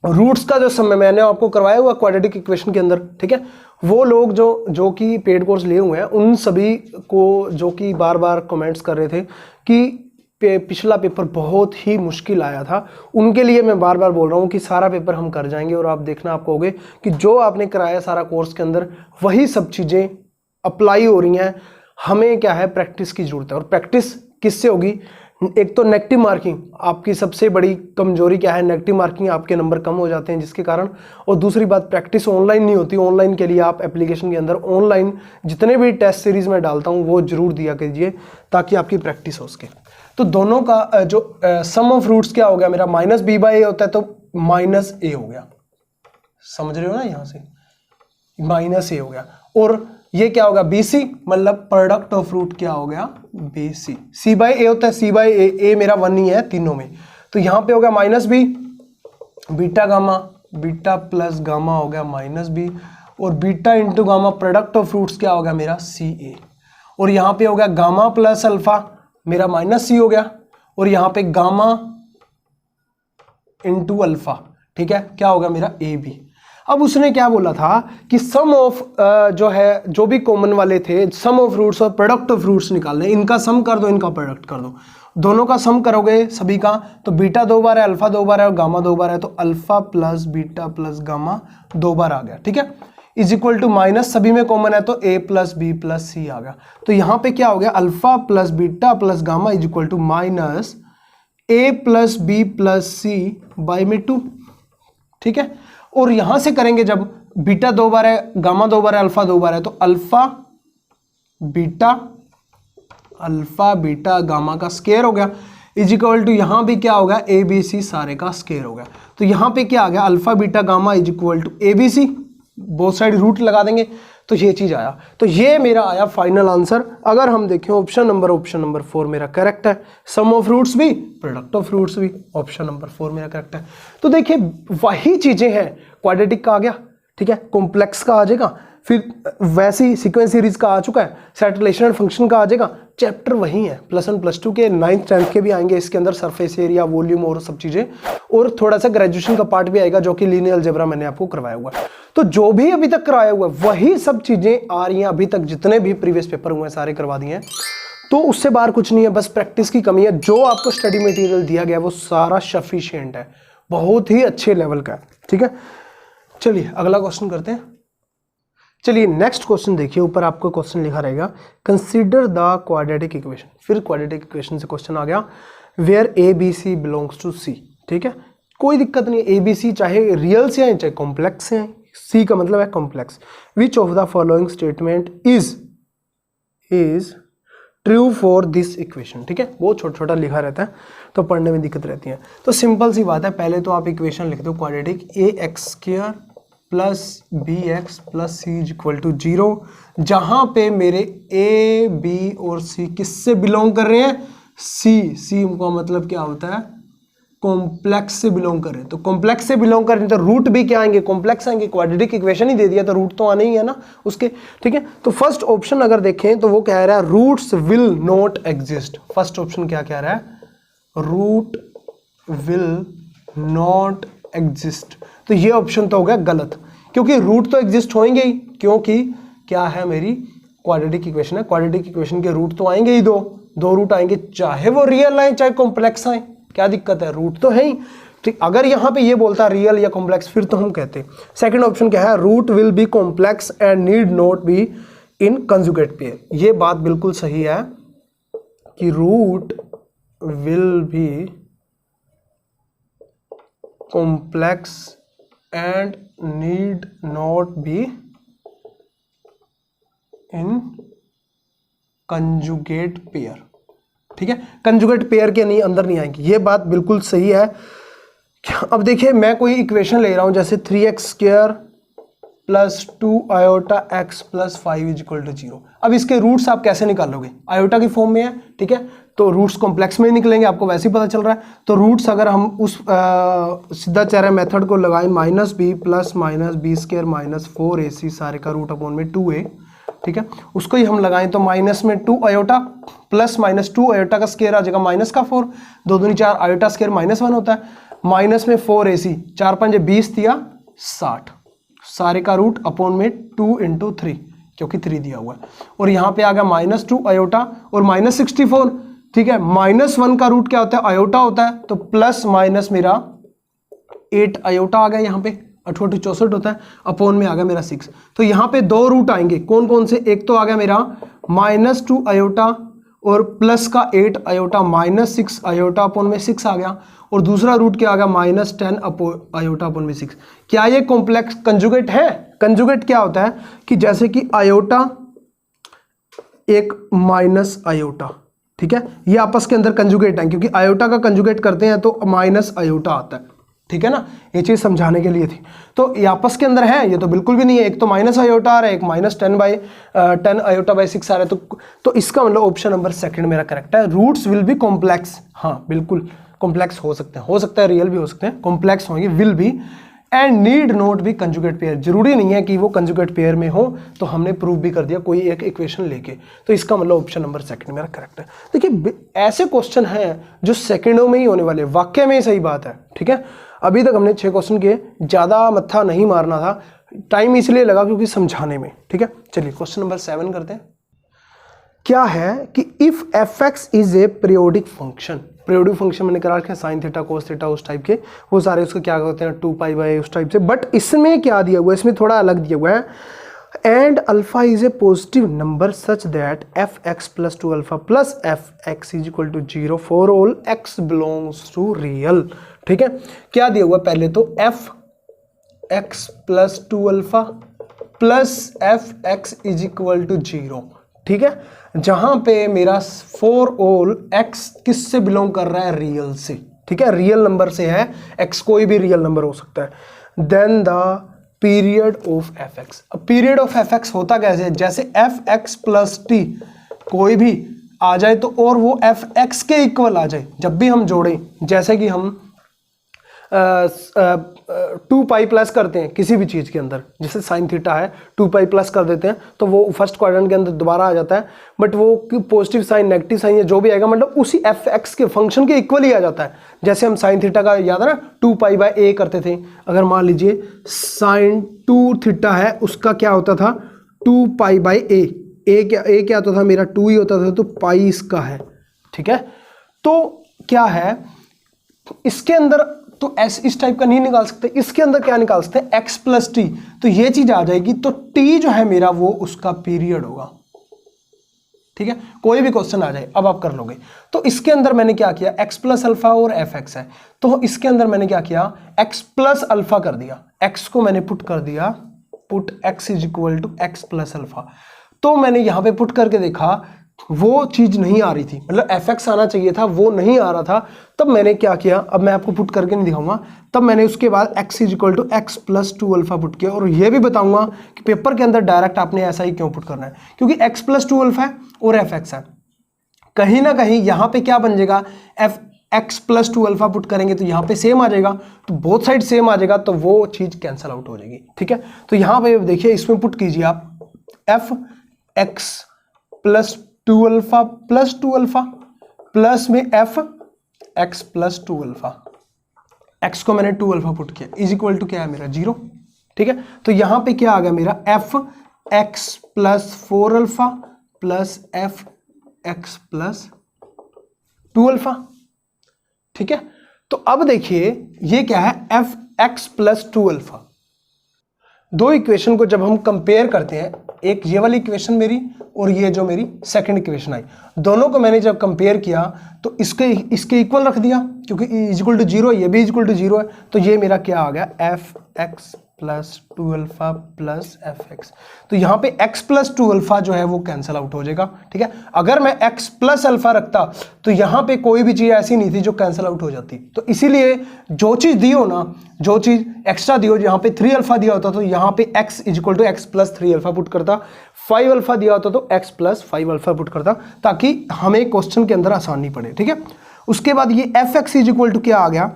रूट्स का जो सम मैंने आपको करवाया हुआ क्वाड्रेटिक इक्वेशन के अंदर, ठीक है। वो लोग जो कि पेड कोर्स लिए हुए हैं उन सभी को जो कि बार बार कमेंट्स कर रहे थे कि पिछला पेपर बहुत ही मुश्किल आया था, उनके लिए मैं बार बार बोल रहा हूँ कि सारा पेपर हम कर जाएंगे। और आप देखना आपको होगे कि जो आपने कराया सारा कोर्स के अंदर वही सब चीज़ें अप्लाई हो रही हैं। हमें क्या है, प्रैक्टिस की जरूरत है। और प्रैक्टिस किससे होगी, एक तो नेगेटिव मार्किंग, आपकी सबसे बड़ी कमजोरी क्या है, नेगेटिव मार्किंग, आपके नंबर कम हो जाते हैं जिसके कारण। और दूसरी बात, प्रैक्टिस ऑनलाइन नहीं होती। ऑनलाइन के लिए आप एप्लीकेशन के अंदर ऑनलाइन जितने भी टेस्ट सीरीज में डालता हूँ वो जरूर दिया कीजिए ताकि आपकी प्रैक्टिस हो सके। तो दोनों का जो सम ऑफ रूट्स क्या हो गया मेरा, -b/a होता है तो -a हो गया, समझ रहे हो ना, यहां से -a हो गया। और ये क्या होगा, BC, मतलब प्रोडक्ट ऑफ रूट क्या हो गया, BC। c/a होता है, c/a मेरा 1 ही है तीनों में, तो यहां पे हो गया -b, beta gamma, beta plus gamma हो गया -b, और beta into gamma product of roots क्या हो गया मेरा, CA। और यहां पे हो गया गामा प्लस अल्फा मेरा -c हो गया, और यहां पे गामा इंटू अल्फा, ठीक है, क्या होगा मेरा AB। अब उसने क्या बोला था कि सम ऑफ जो है, जो भी कॉमन वाले थे, सम ऑफ रूट्स और प्रोडक्ट ऑफ रूट्स निकालने, इनका सम कर दो, इनका प्रोडक्ट कर दो। दोनों का सम करोगे सभी का, तो बीटा 2 बार है, अल्फा 2 बार है और गामा 2 बार है, तो alpha plus beta plus gamma 2 बार आ गया, ठीक है, इज इक्वल टू माइनस, सभी में कॉमन है तो a plus B plus C आ गया। तो यहां पे क्या हो गया, alpha plus beta plus gamma is equal to minus a plus B plus C by में 2, ठीक है। और यहां से करेंगे जब बीटा 2 बार है, गामा 2 बार है, अल्फा 2 बार है, तो अल्फा बीटा गामा का स्केयर हो गया इज इक्वल टू, यहां भी क्या होगा, ए बी सी सारे का स्केयर हो गया। तो यहां पे क्या आ गया, alpha beta gamma is equal to A B C, both side root लगा देंगे तो ये चीज आया। तो ये मेरा आया फाइनल आंसर। अगर हम देखें ऑप्शन नंबर 4 मेरा करेक्ट है, सम ऑफ रूट्स भी प्रोडक्ट ऑफ रूट्स भी, ऑप्शन नंबर 4 मेरा करेक्ट है। तो देखिए वही चीजें हैं, क्वाड्रेटिक का आ गया, ठीक है, कॉम्प्लेक्स का आ जाएगा, फिर वैसी सीक्वेंस सीरीज का आ चुका है, सेट रिलेशनल फंक्शन का आ जाएगा, चैप्टर वही है, +1 +2 के 9th 10th के भी आएंगे इसके अंदर, सरफेस एरिया, वॉल्यूम और सब चीजें, और थोड़ा सा ग्रेजुएशन का पार्ट भी आएगा जो कि लीनियर अलजेब्रा मैंने आपको करवाया हुआ है। तो जो भी अभी तक कराया हुआ है वही सब चीजें आ रही हैं, अभी तक जितने भी प्रीवियस पेपर हुए हैं सारे करवा दिए हैं, तो उससे बाहर कुछ नहीं है, बस प्रैक्टिस की कमी है। जो आपको स्टडी मटेरियल दिया गया है वो सारा सफिशिएंट है, बहुत ही अच्छे लेवल का है, ठीक है। चलिए अगला क्वेश्चन करते हैं। चलिए नेक्स्ट क्वेश्चन देखिए, ऊपर आपको क्वेश्चन लिखा रहेगा, कंसीडर द क्वाड्रेटिक इक्वेशन। फिर क्वाड्रेटिक इक्वेशन से क्वेश्चन आ गया, where A B C belongs to C, ठीक है, कोई दिक्कत नहीं, ए बी सी चाहे रियल से आए चाहे कॉम्प्लेक्स से आए, सी का मतलब है complex. Which of the following statement is true for this equation, ठीक है, बहुत छोटा छोटा लिखा रहता है तो पढ़ने में दिक्कत रहती है। तो सिंपल सी बात है, पहले तो आप इक्वेशन लिख दो quadratic, ax² plus bx plus C is equal to 0, जहां पे मेरे a b और c किससे बिलोंग कर रहे हैं, c का मतलब क्या होता है, कॉम्प्लेक्स से बिलोंग कर रहे हैं। तो कॉम्प्लेक्स से बिलोंग कर रहे हैं तो रूट भी क्या आएंगे, कॉम्प्लेक्स आएंगे, क्वाड्रेटिक इक्वेशन ही दे दिया तो रूट तो आने ही है ना उसके, ठीक है। तो फर्स्ट ऑप्शन अगर देखें तो वो कह रहा है roots will not exist. First option क्या कह रहा है, रूट विल नॉट एग्जिस्ट, तो ये ऑप्शन तो हो गया गलत, क्योंकि रूट तो एग्जिस्ट होंगे ही, क्योंकि क्या है मेरी क्वाड्रेटिक इक्वेशन है, क्वाड्रेटिक इक्वेशन के रूट तो आएंगे ही, दो रूट आएंगे, चाहे वो रियल आए चाहे कॉम्प्लेक्स आए, क्या दिक्कत है, रूट तो है ही, ठीक। अगर यहां पे ये बोलता रियल या कॉम्प्लेक्स फिर तो हम कहते। सेकंड ऑप्शन क्या है, root will be complex and need not be in conjugate pair, ये बात बिल्कुल सही है कि root will be complex and need not be in conjugate pair, ठीक है, कंजुगेट पेयर के नहीं अंदर नहीं आएंगी, ये बात बिल्कुल सही है। अब देखिए मैं कोई इक्वेशन ले रहा हूं जैसे 3x² plus 2 iota x plus 5 is equal to 0। अब इसके रूट्स आप कैसे निकालोगे, आयोटा की फॉर्म में है, ठीक है, तो रूट्स कॉम्प्लेक्स में ही निकलेंगे, आपको वैसे ही पता चल रहा है। तो रूट्स अगर हम उस सीधा चेहरा मेथड को लगाएं, -b plus -b² minus 4ac सारे का रूट अपॉन में 2a, ठीक है, उसको ही हम लगाएं तो माइनस में 2 आयोटा प्लस -2 आयोटा का स्केयर आ जाएगा माइनस का 4, 2 दूनी 4, आयोटा स्केयर -1 होता है, माइनस में 4ac, 4 5 20 दिया 60, सारे का रूट अपॉन में 2 × 3 क्योंकि 3 दिया हुआ है, और यहाँ पे आ गया -2 आयोटा और -64, ठीक है, -1 का रूट क्या होता है, आयोटा होता है, तो प्लस माइनस मेरा 8 आयोटा आ गया, यहाँ पे 8 64 होता है, अपॉन में आ गया मेरा 6। तो यहाँ पे 2 रूट आएंगे, कौन कौन से, एक तो आ गया मेरा -2 आयोटा और प्लस का 8 आयोटा माइनस 6 आयोटा अपॉन में 6 आ गया, और दूसरा रूट क्या आ गया -10 आयोटा अपॉन में 6। क्या ये कॉम्प्लेक्स कंजुगेट है? कंजुगेट क्या होता है कि जैसे कि आयोटा एक माइनस आयोटा, ठीक है, ये आपस के अंदर कंजुगेट है, क्योंकि आयोटा का कंजुगेट करते हैं तो माइनस आयोटा आता है, ठीक है ना, ये चीज समझाने के लिए थी। तो ये आपस के अंदर है, ये तो बिल्कुल भी नहीं है, एक तो माइनस आयोटा आ रहा है, एक -10 आयोटा बाई 6 आ रहा है, तो इसका मतलब ऑप्शन नंबर सेकंड मेरा करेक्ट है। रूट्स विल बी कॉम्प्लेक्स, हाँ बिल्कुल कॉम्प्लेक्स हो सकता है रियल भी हो सकते हैं, कॉम्प्लेक्स होंगे, will be, and need not B conjugate pair, जरूरी नहीं है कि वो कंजुगेट पेयर में हो, तो हमने प्रूव भी कर दिया कोई एक इक्वेशन लेके, तो इसका मतलब ऑप्शन नंबर सेकंड मेरा करेक्ट है। देखिए ऐसे क्वेश्चन हैं जो सेकंडों में ही होने वाले, वाक्य में ही सही बात है, ठीक है। अभी तक हमने 6 क्वेश्चन किए, ज्यादा मत्था नहीं मारना था, टाइम इसलिए लगा क्योंकि समझाने में, ठीक है। चलिए क्वेश्चन नंबर 7 करते हैं। क्या है कि if fx is a periodic function, periodic function मैंने करा रखा है साइन थीटा कोस थीटा उस टाइप के, वो सारे उसको क्या कहते हैं 2π उस टाइप से, बट इसमें क्या दिया हुआ है, इसमें थोड़ा अलग दिया हुआ है, and alpha is a positive number such that fx + 2α + fx = 0 for all x belongs to real, ठीक है। क्या दिया हुआ पहले तो fx + 2α + fx = 0, ठीक है, जहां पे मेरा फॉर ऑल x किससे बिलोंग कर रहा है, रियल से, ठीक है, रियल नंबर से है, x कोई भी रियल नंबर हो सकता है। Then the period of fx, अब पीरियड ऑफ fx होता कैसे, जैसे fx + t कोई भी आ जाए तो और वो fx के इक्वल आ जाए, जब भी हम जोड़ें, जैसे कि हम 2π प्लस करते हैं किसी भी चीज़ के अंदर, जैसे साइन थीटा है 2π प्लस कर देते हैं तो वो फर्स्ट क्वाड्रेंट के अंदर दोबारा आ जाता है, बट वो पॉजिटिव साइन नेगेटिव साइन या जो भी आएगा मतलब उसी fx के फंक्शन के इक्वल ही आ जाता है। जैसे हम साइन थीटा का याद है ना 2π/a करते थे, अगर मान लीजिए साइन 2 थीटा है उसका क्या होता था 2π/a, a क्या होता था मेरा 2 ही होता था, तो पाई इसका है, ठीक है। तो क्या है इसके अंदर, तो इस टाइप का नहीं निकाल सकते, इसके अंदर क्या निकाल सकते हैं x + t, तो ये चीज आ जाएगी, तो t जो है मेरा वो उसका पीरियड होगा, ठीक है। कोई भी क्वेश्चन आ जाए अब आप कर लोगे। तो इसके अंदर मैंने क्या किया x + α और fx है, तो इसके अंदर मैंने क्या किया x + α कर दिया, x को मैंने पुट कर दिया, पुट x = x + α, तो मैंने यहां पे पुट करके देखा वो चीज नहीं आ रही थी, मतलब fx आना चाहिए था वो नहीं आ रहा था, तब मैंने क्या किया, अब मैं आपको पुट करके नहीं दिखाऊंगा, तब मैंने उसके बाद x = x + 2α पुट किया, और ये भी बताऊंगा कि पेपर के अंदर डायरेक्ट आपने ऐसा ही क्यों पुट करना है, क्योंकि x + 2α है और fx है, कहीं ना कहीं यहाँ पे क्या बन जाएगा x + 2α पुट करेंगे तो यहाँ पे सेम आ जाएगा, तो बोथ साइड सेम आ जाएगा, तो वो चीज कैंसिल आउट हो जाएगी, ठीक है। तो यहाँ पे देखिए इसमें पुट कीजिए आप fx + 2α + 2α प्लस में fx + 2α, x को मैंने 2α पुट किया = क्या है मेरा 0, ठीक है। तो यहां पे क्या आ गया मेरा fx + 4α + fx + 2α, ठीक है। तो अब देखिए ये क्या है fx + 2α, दो इक्वेशन को जब हम कंपेयर करते हैं, एक ये वाली इक्वेशन मेरी और ये जो मेरी सेकंड इक्वेशन आई, दोनों को मैंने जब कंपेयर किया तो इसके इक्वल रख दिया, क्योंकि = 0 ये भी =0 है, तो ये मेरा क्या आ गया fx + 2α + fx, तो यहाँ पे x + 2α जो है वो कैंसिल आउट हो जाएगा, ठीक है। अगर मैं x + α रखता तो यहाँ पे कोई भी चीज़ ऐसी नहीं थी जो कैंसिल आउट हो जाती, तो इसीलिए जो चीज़ दी हो ना, जो चीज़ एक्स्ट्रा दी हो, यहाँ पे 3α दिया होता तो यहाँ पे x = x + 3α पुट करता, 5α दिया होता तो x + 5α पुट करता, ताकि हमें क्वेश्चन के अंदर आसानी पड़े, ठीक है। उसके बाद ये fx = क्या आ गया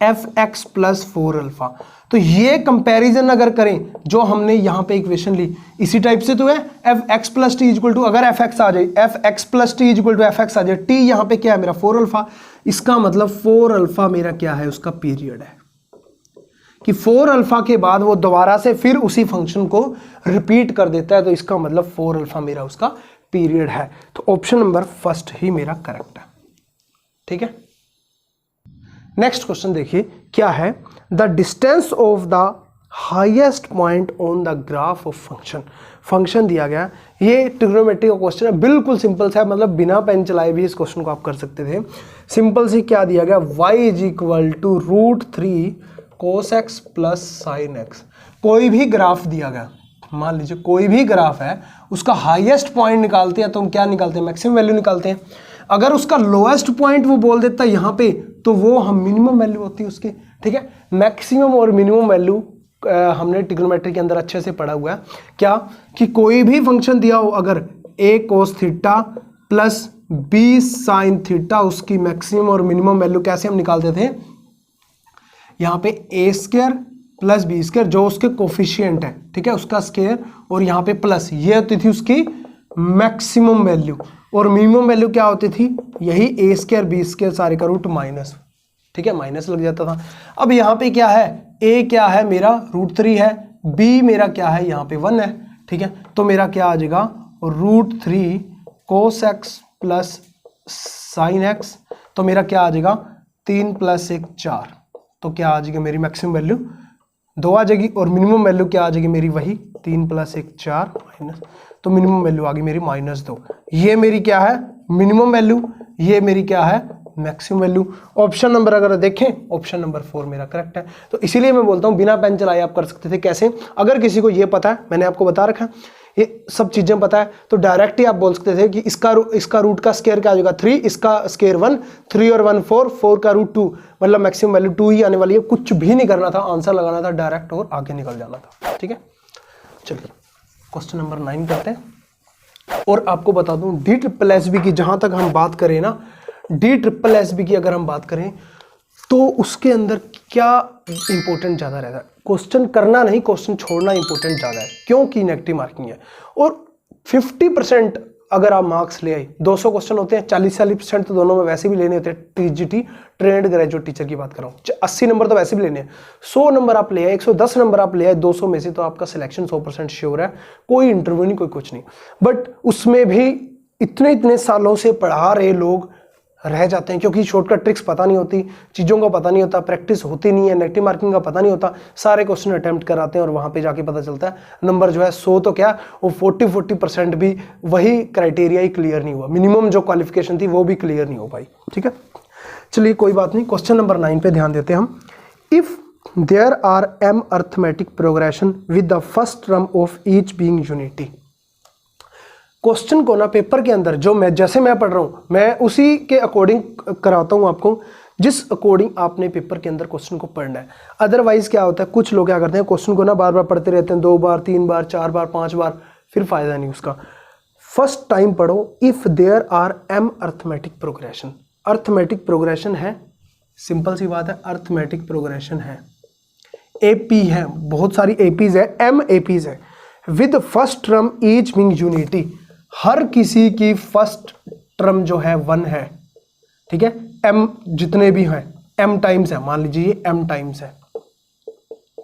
fx + 4α, तो ये कंपैरिजन अगर करें जो हमने यहां पे इक्वेशन ली इसी टाइप से तो है fx + t = अगर fx आ जाए fx + t = fx आ जाए, t यहां पे क्या है मेरा 4α, इसका मतलब 4α मेरा क्या है उसका पीरियड है, कि 4α के बाद वो दोबारा से फिर उसी फंक्शन को रिपीट कर देता है, तो इसका मतलब 4α मेरा उसका पीरियड है, तो ऑप्शन नंबर फर्स्ट ही मेरा करेक्ट है, ठीक है। नेक्स्ट क्वेश्चन देखिए क्या है, the distance of the highest point on the graph of function. Function दिया गया, ये ट्रिग्नोमेट्री का क्वेश्चन है, बिल्कुल सिंपल सा है, मतलब बिना पेन चलाए भी इस क्वेश्चन को आप कर सकते थे। सिंपल सी क्या दिया गया, y is equal to √3 cos x plus sine x. कोई भी ग्राफ दिया गया, मान लीजिए कोई भी ग्राफ है, उसका हाईएस्ट पॉइंट निकालते हैं तो हम क्या निकालते हैं, मैक्सिमम वैल्यू निकालते हैं। अगर उसका लोएस्ट पॉइंट वो बोल देता है यहाँ पे, तो वो हम मिनिमम वैल्यू होती है उसकी, ठीक है। मैक्सिमम और मिनिमम वैल्यू हमने ट्रिग्नोमेट्री के अंदर अच्छे से पढ़ा हुआ है, क्या कि कोई भी फंक्शन दिया हो, अगर a cos theta plus b sin theta, उसकी मैक्सिमम और मिनिमम वैल्यू कैसे हम निकालते थे, यहाँ पे a square plus b square जो उसके कोफिशिएंट है, ठीक है, उसका स्क्वायर, और यहाँ पे प्लस, ये होती थी उसकी मैक्सिमम वैल्यू, और मिनिमम वैल्यू क्या होती थी, यही a स्क्वायर b स्क्वायर सारे का रूट माइनस, ठीक है, माइनस लग जाता था। अब यहाँ पे क्या है, a क्या है मेरा √3 है, b मेरा क्या है यहाँ पे 1 है, ठीक है, तो मेरा क्या आ जाएगा √3 cos x plus sine x, तो मेरा क्या आ जाएगा 3 + 1 4, तो क्या आ जाएगी मेरी मैक्सिमम वैल्यू 2 आ जाएगी, और मिनिमम वैल्यू क्या आ जाएगी मेरी वही 3 + 1 4 माइनस, तो मिनिमम वैल्यू आ गई मेरी -2। ये मेरी क्या है मिनिमम वैल्यू, ये मेरी क्या है मैक्सिमम वैल्यू। ऑप्शन नंबर अगर देखें, ऑप्शन नंबर 4 मेरा करेक्ट है। तो इसीलिए मैं बोलता हूं बिना पेन चलाए आप कर सकते थे। कैसे, अगर किसी को ये पता है, मैंने आपको बता रखा है, ये सब चीजें पता है, तो डायरेक्ट ही आप बोल सकते थे कि इसका रूट का स्क्वायर क्या आ जाएगा 3, इसका स्क्वायर 1, 3 और 1 4, 4 का रूट 2, मतलब मैक्सिमम वैल्यू 2 ही आने वाली है। कुछ भी नहीं करना था, आंसर लगाना था डायरेक्ट और आगे निकल जाना था, ठीक है। चलिए क्वेश्चन नंबर 9 करते हैं। और आपको बता दूं DSSB की जहां तक हम बात करें ना, DSSB की अगर हम बात करें तो उसके अंदर क्या इंपॉर्टेंट ज़्यादा रहता है, क्वेश्चन करना नहीं, क्वेश्चन छोड़ना इंपॉर्टेंट ज़्यादा है, क्योंकि नेगेटिव मार्किंग है। और 50% अगर आप मार्क्स ले आए, 200 क्वेश्चन होते हैं, 40% तो दोनों में वैसे भी लेने होते हैं, TGT ट्रेंड ग्रेजुएट टीचर की बात कर रहा हूँ, 80 नंबर तो वैसे भी लेने हैं। 100 नंबर आप ले आए, 110 नंबर आप ले आए 200 में से, तो आपका सिलेक्शन 100% श्योर है, कोई इंटरव्यू नहीं, कोई कुछ नहीं। बट उसमें भी इतने सालों से पढ़ा रहे लोग रह जाते हैं, क्योंकि शॉर्टकट ट्रिक्स पता नहीं होती, चीज़ों का पता नहीं होता, प्रैक्टिस होती नहीं है, नेगेटिव मार्किंग का पता नहीं होता, सारे क्वेश्चन अटेम्प्ट कराते हैं और वहाँ पे जाके पता चलता है नंबर जो है 100 तो क्या, वो 40% भी वही क्राइटेरिया ही क्लियर नहीं हुआ, मिनिमम जो क्वालिफिकेशन थी वो भी क्लियर नहीं हो पाई, ठीक है। चलिए कोई बात नहीं, क्वेश्चन नंबर 9 पे ध्यान देते हैं हम। If there are m arithmetic progression with the first term of each being unity. Question को ना पेपर के अंदर जो जैसे मैं पढ़ रहा हूँ, मैं उसी के अकॉर्डिंग कराता हूँ आपको, जिस अकॉर्डिंग आपने पेपर के अंदर क्वेश्चन को पढ़ना है। अदरवाइज क्या होता है, कुछ लोग क्या करते हैं, क्वेश्चन को ना बार बार पढ़ते रहते हैं, 2 बार 3 बार 4 बार 5 बार, फिर फायदा नहीं उसका। फर्स्ट टाइम पढ़ो, if there are m arithmetic progression. Arithmetic progression है, सिंपल सी बात है, अर्थमेटिक प्रोग्रेशन है, AP है, बहुत सारी APs है, m APs है, with first term each being unity, हर किसी की फर्स्ट टर्म जो है 1 है, ठीक है, m जितने भी हैं m टाइम्स है, मान लीजिए ये m टाइम्स है,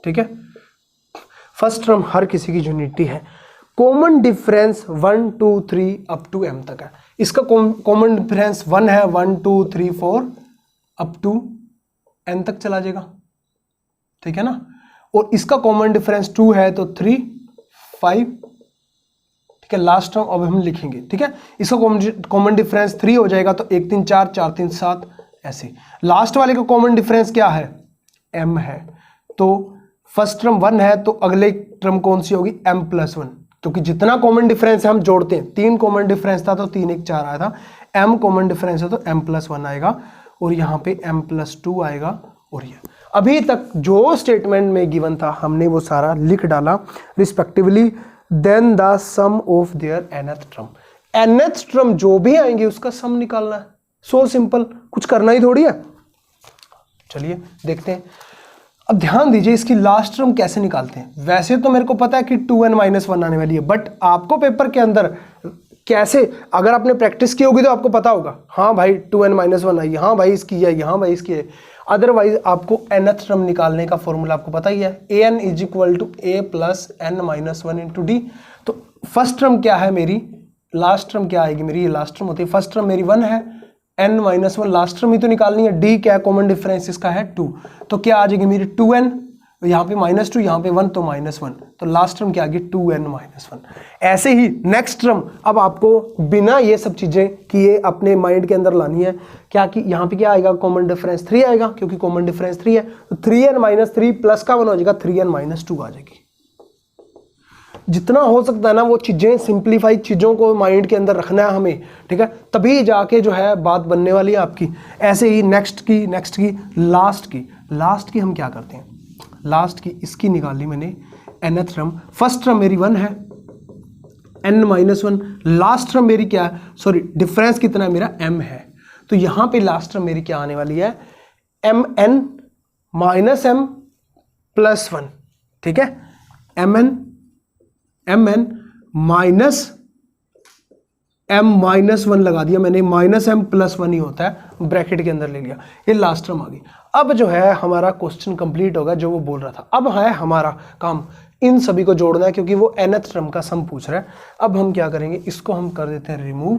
ठीक है, फर्स्ट टर्म हर किसी की यूनिटी है। Common difference 1 2 3 up to m तक है, इसका कॉमन डिफरेंस 1 है, 1 2 3 4 अप टू n तक चला जाएगा, ठीक है ना। और इसका कॉमन डिफरेंस 2 है तो 3 5, ठीक है, लास्ट टर्म अब हम लिखेंगे, ठीक है। इसका कॉमन डिफरेंस 3 हो जाएगा तो 1 3 4 4 3 7 ऐसे। लास्ट वाले का कॉमन डिफरेंस क्या है, m है, तो फर्स्ट टर्म 1 है तो अगले टर्म कौन सी होगी, m+1, क्योंकि जितना कॉमन डिफरेंस है हम जोड़ते हैं, 3 कॉमन डिफरेंस था तो 3 1 4 आया था, m कॉमन डिफरेंस है तो m+1 आएगा, और यहाँ पे m+2 आएगा। और ये अभी तक जो स्टेटमेंट में गिवन था हमने वो सारा लिख डाला respectively. Then the sum of their nth term, nth term जो भी आएंगे उसका सम निकालना है, सो सिंपल, कुछ करना ही थोड़ी है। चलिए देखते हैं। अब ध्यान दीजिए इसकी लास्ट टर्म कैसे निकालते हैं। वैसे तो मेरे को पता है कि 2n-1 आने वाली है, बट आपको पेपर के अंदर कैसे, अगर आपने प्रैक्टिस की होगी तो आपको पता होगा, हाँ भाई 2n-1 आई, हाँ भाई इसकी है, हाँ भाई इसकी है। अदरवाइज आपको nth टर्म निकालने का फॉर्मूला आपको पता ही है, an = a + n-1 × d। तो फर्स्ट टर्म क्या है मेरी, लास्ट टर्म क्या आएगी मेरी, ये लास्ट टर्म होती है, फर्स्ट टर्म मेरी 1 है, n-1 लास्ट टर्म ही तो निकालनी है, d क्या है, कॉमन डिफरेंस इसका है 2, तो क्या आ जाएगी मेरी 2n, यहाँ पे -2, यहाँ पे 1 तो -1, तो लास्ट टर्म क्या आ गई 2n-1। ऐसे ही नेक्स्ट टर्म अब आपको बिना ये सब चीज़ें किए अपने माइंड के अंदर लानी है। क्या कि यहाँ पे क्या आएगा, कॉमन डिफरेंस 3 आएगा, क्योंकि कॉमन डिफरेंस 3 है, तो 3n-3 प्लस का 1 हो जाएगा, 3n-2 आ जाएगी। जितना हो सकता है ना वो चीज़ें, सिंप्लीफाइड चीज़ों को माइंड के अंदर रखना है हमें, ठीक है, तभी जाके जो है बात बनने वाली है आपकी। ऐसे ही नेक्स्ट की, लास्ट की हम क्या करते हैं, लास्ट की इसकी निकाली मैंने nth टर्म। फर्स्ट टर्म मेरी 1 है, n-1, लास्ट टर्म मेरी क्या है, सॉरी डिफरेंस कितना है मेरा m है, तो यहां पे लास्ट टर्म मेरी क्या आने वाली है, mn -m + 1, ठीक है, mn माइनस m-1 लगा दिया मैंने, -m + 1 ही होता है, ब्रैकेट के अंदर ले लिया, ये लास्ट टर्म आ गई। अब जो है हमारा क्वेश्चन कंप्लीट होगा जो वो बोल रहा था। अब है हमारा काम इन सभी को जोड़ना है, क्योंकि वो nth टर्म का सम पूछ रहा है। अब हम क्या करेंगे, इसको हम कर देते हैं रिमूव,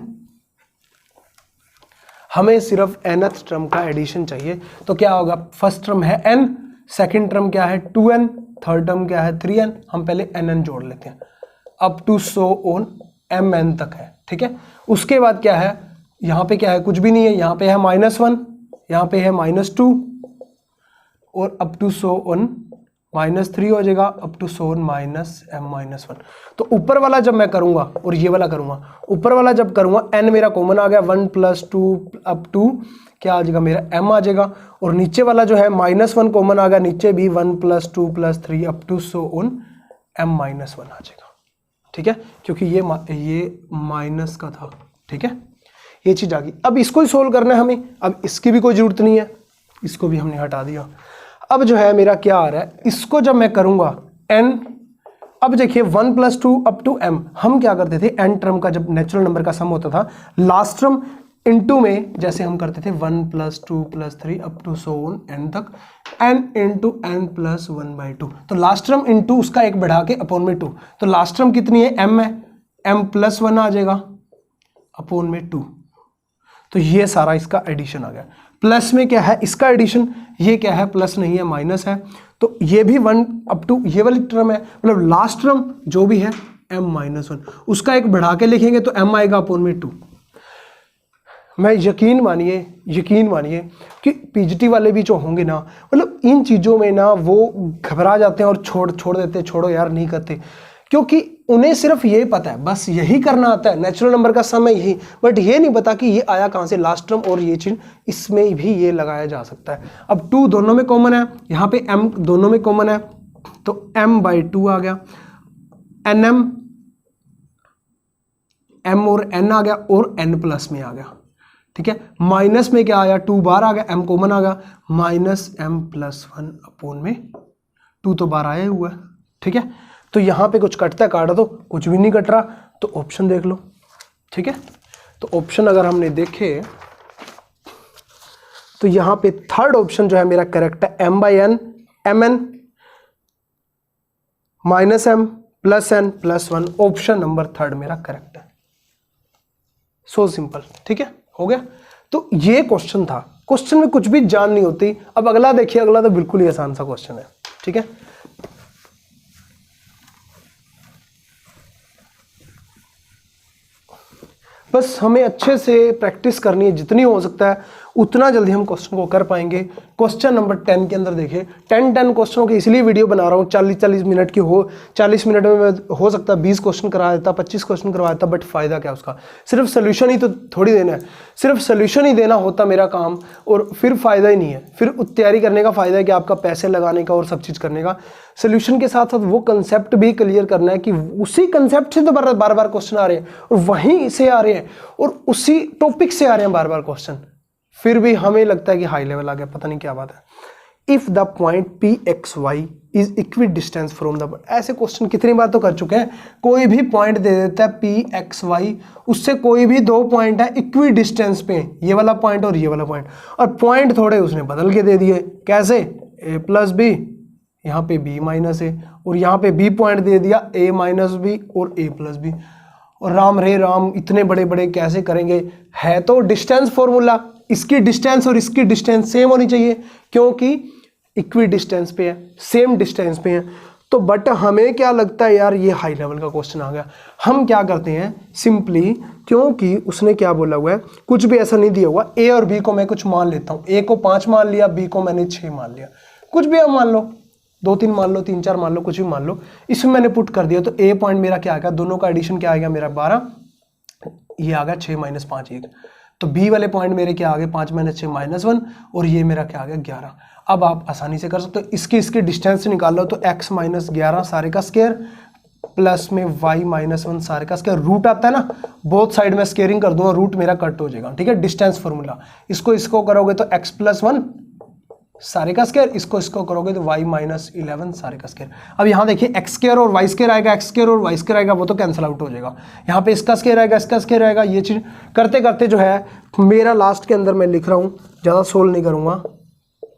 हमें सिर्फ nth टर्म का एडिशन चाहिए। तो क्या होगा, फर्स्ट टर्म है n, सेकंड टर्म क्या है 2n, थर्ड टर्म क्या है 3n, हम पहले nn जोड़ लेते हैं, up to so on mn तक है, ठीक है। उसके बाद क्या है, यहाँ पे क्या है, कुछ भी नहीं है, यहाँ पे है -1, यहाँ पे है -2, और अप टू सो ऑन -3 हो जाएगा, up to so on -m-1। तो ऊपर वाला जब मैं करूँगा और ये वाला करूँगा, ऊपर वाला जब करूँगा n मेरा कॉमन आ गया, 1 + 2 अप टू क्या आ जाएगा मेरा m आ जाएगा, और नीचे वाला जो है -1 कॉमन आ गया, नीचे भी 1 + 2 + 3 up to so on m-1 आ जाएगा, ठीक है, क्योंकि ये माइनस का था, ठीक है, ये चीज़ आ गई। अब इसको ही सोल्व करना है हमें, अब इसकी भी कोई ज़रूरत नहीं है, इसको भी हमने हटा दिया। अब जो है मेरा क्या आ रहा है, इसको जब मैं करूँगा n, अब देखिए 1 + 2 अप टू m, हम क्या करते थे, n टर्म का जब नेचुरल नंबर का सम होता था, लास्ट टर्म इनटू में जैसे हम करते थे 1 + 2 + 3 up to so on n तक, n इंटू n + 1/2, तो लास्ट टर्म इंटू उसका एक बढ़ा के अपॉन में 2, तो लास्ट टर्म कितनी है, m है, m + 1 आ जाएगा अपॉन में 2, तो ये सारा इसका एडिशन आ गया। प्लस में क्या है इसका एडिशन, ये क्या है, प्लस नहीं है माइनस है, तो ये भी 1 अप टू ये वाली टर्म है, मतलब लास्ट टर्म जो भी है m-1, उसका एक बढ़ा के लिखेंगे तो m आएगा अपॉन में 2। मैं यकीन मानिए कि पीजीटी वाले भी जो होंगे ना, मतलब इन चीज़ों में ना वो घबरा जाते हैं और छोड़ देते, छोड़ो यार नहीं करते, क्योंकि उन्हें सिर्फ ये पता है, बस यही करना आता है, नेचुरल नंबर का सम है यही, बट ये नहीं पता कि ये आया कहाँ से, लास्ट टर्म, और ये चीज़ इसमें भी ये लगाया जा सकता है। अब 2 दोनों में कॉमन है, यहाँ पे m दोनों में कॉमन है, तो m/2 आ गया, nm, m और n आ गया, और n प्लस में आ गया, ठीक है। माइनस में क्या आया, 2 बार आ गया, m कॉमन आ गया, -m+1 अपॉन में 2 तो बार आया हुआ है, ठीक है। तो यहाँ पे कुछ कटता है काट दो, कुछ भी नहीं कट रहा तो ऑप्शन देख लो, ठीक है। तो ऑप्शन अगर हमने देखे तो यहाँ पे थर्ड ऑप्शन जो है मेरा करेक्ट है, m/n mn -m + n + 1, option number third मेरा करेक्ट है। सो सिंपल, ठीक है, हो गया। तो ये क्वेश्चन था, क्वेश्चन में कुछ भी जान नहीं होती। अब अगला देखिए, अगला तो बिल्कुल ही आसान सा क्वेश्चन है, ठीक है। बस हमें अच्छे से प्रैक्टिस करनी है, जितनी हो सकता है उतना जल्दी हम क्वेश्चन को कर पाएंगे। क्वेश्चन नंबर 10 के अंदर देखिए, 10 क्वेश्चनों की इसलिए वीडियो बना रहा हूँ, 40 मिनट की हो, 40 मिनट में मैं हो सकता है 20 क्वेश्चन करा देता, 25 क्वेश्चन करवा देता, बट फ़ायदा क्या उसका, सिर्फ सोल्यूशन ही तो थोड़ी देना है, सिर्फ सोल्यूशन ही देना होता मेरा काम, और फिर फ़ायदा ही नहीं है। फिर तैयारी करने का फ़ायदा है कि आपका पैसे लगाने का और सब चीज़ करने का, सोल्यूशन के साथ साथ वो कंसेप्ट भी क्लियर करना है कि उसी कंसेप्ट से तो बार बार क्वेश्चन आ रहे हैं, और वहीं से आ रहे हैं, और उसी टॉपिक से आ रहे हैं बार बार क्वेश्चन, फिर भी हमें लगता है कि हाई लेवल आ गया, पता नहीं क्या बात है। If the point PXY is equi distance from the, ऐसे क्वेश्चन कितनी बार तो कर चुके हैं। कोई भी पॉइंट दे देता है PXY, उससे कोई भी 2 पॉइंट है इक्वी डिस्टेंस पे, ये वाला पॉइंट और ये वाला पॉइंट, और पॉइंट थोड़े उसने बदल के दे दिए, कैसे, A + B, यहाँ पे B - A, और यहाँ पे B पॉइंट दे दिया A - B और A + B, और राम रे राम, इतने बड़े बड़े कैसे करेंगे। है तो डिस्टेंस फॉर्मूला, इसकी डिस्टेंस और इसकी डिस्टेंस सेम होनी चाहिए, क्योंकि इक्वी डिस्टेंस पे है, सेम डिस्टेंस पे है, तो बट हमें क्या लगता है यार ये हाई लेवल का क्वेश्चन आ गया। हम क्या करते हैं सिंपली, क्योंकि उसने क्या बोला हुआ है, कुछ भी ऐसा नहीं दिया हुआ, ए और बी को मैं कुछ मान लेता हूँ, ए को 5 मान लिया, बी को मैंने 6 मान लिया, कुछ भी आप मान लो, 2-3 मान लो, 3-4 मान लो, कुछ भी मान लो, इसमें मैंने पुट कर दिया। तो ए पॉइंट मेरा क्या आएगा, दोनों का एडिशन क्या आएगा मेरा 12, ये आ गया 6 - 5 1। तो बी वाले पॉइंट मेरे क्या आ गए 5 - 6 -1, और ये मेरा क्या आ गया 11। अब आप आसानी से कर सकते हो, इसके डिस्टेंस से निकाल लो, तो x - 11 सारे का स्क्वायर प्लस में y - 1 सारे का स्क्वायर, रूट आता है ना, बोथ साइड में स्क्वेयरिंग कर दूंगा, रूट मेरा कट हो जाएगा, ठीक है, डिस्टेंस फॉर्मूला। इसको करोगे तो x + 1 सारे का स्क्वायर, इसको करोगे तो y - 11 सारे का स्क्वायर। अब यहाँ देखिए x² और y² आएगा, x² और y² आएगा, वो तो कैंसिल आउट हो जाएगा, यहाँ पे इसका स्क्वायर आएगा, इसका स्क्वायर आएगा, ये चीज करते करते जो है मेरा लास्ट के अंदर मैं लिख रहा हूँ, ज़्यादा सोल्व नहीं करूँगा,